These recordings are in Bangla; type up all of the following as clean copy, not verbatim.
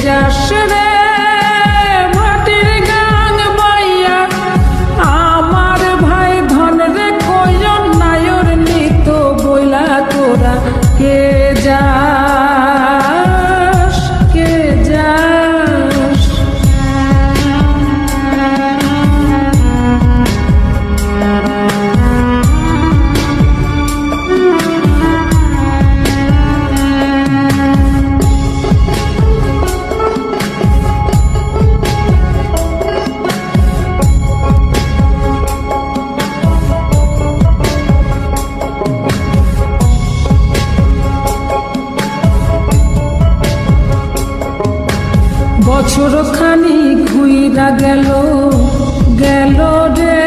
যাস রে মাটির গান বাইয়া, আমার ভাই ধন রে কয়জন নায়র নিত বইলা তোরা কে যাস, কে যাস। বছর খানি ঘুইরা গেল গেল রে,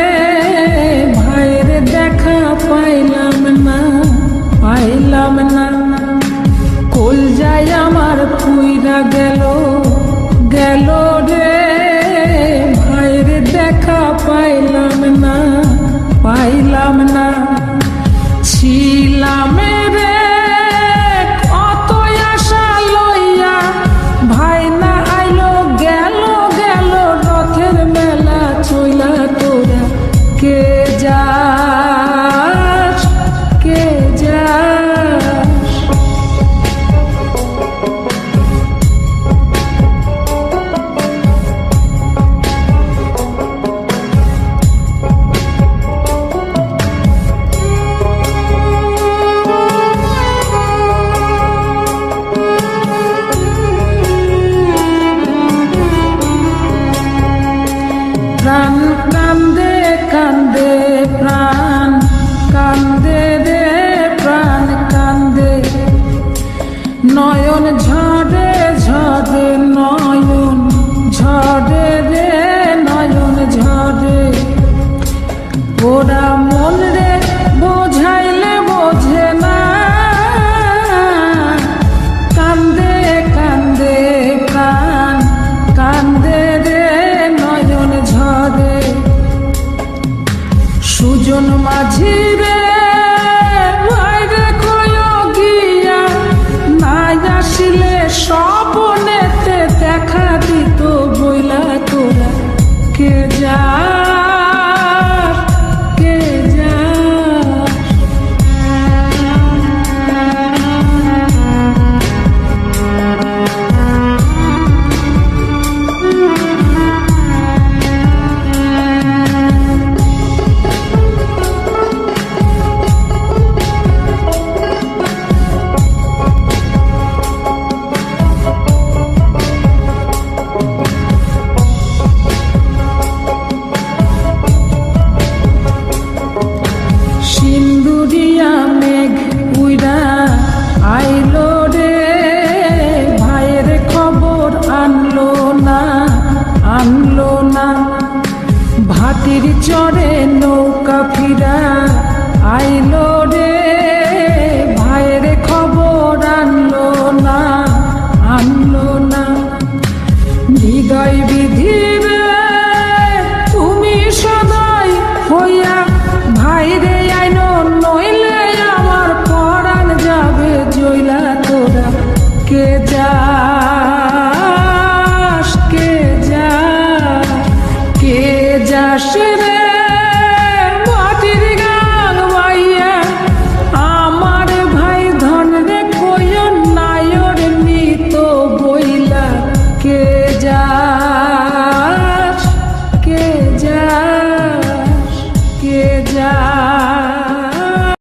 ভাইয়ের দেখা পাইলাম না, পাইলাম না। কলজায় আমার পুইরা গেল গেল রে, ভাইয়ের দেখা পাইলাম না, পাইলাম না। ছিলাম রে কত আশা লইয়া, ভাই না আইলো গেল গেল রথের মেলা চইলা তোরা কে যাস, কে যাস। প্রাণ কান্দে কান্দে প্রাণ কান্দে রে, প্রাণ কান্দে। নয়ন ঝরে ঝরে নয়ন ঝরে রে, নয়ন ঝরে। ওরা মন রে বোঝাইলে বোঝে না, কান্দে কান্দে প্রাণ কান্দে রে, নয়ন ঝরে। সুজন মাঝি রে ভাইরে কয় গিয়া, নাই আসিলে স্বপনেতে দেখা দিত বইলা তোরা কে যাস, কে যাস। সিন্দুরিয়া মেঘ উইরা আইলো রে, ভাইয়ের খবর আনলো না, আনলো না। ভাটির চরে নৌকা ফিরা আইলো রে, ভাইয়ের খবর আনলো না, আনলো না। হৃদয় বিধিরে তুমি সদাই হইয়া ভাইরে আইনো, নইলে আমার পরাণ যাবে জইলা তোরা কে যাস, কে যাস, কে যাস রে।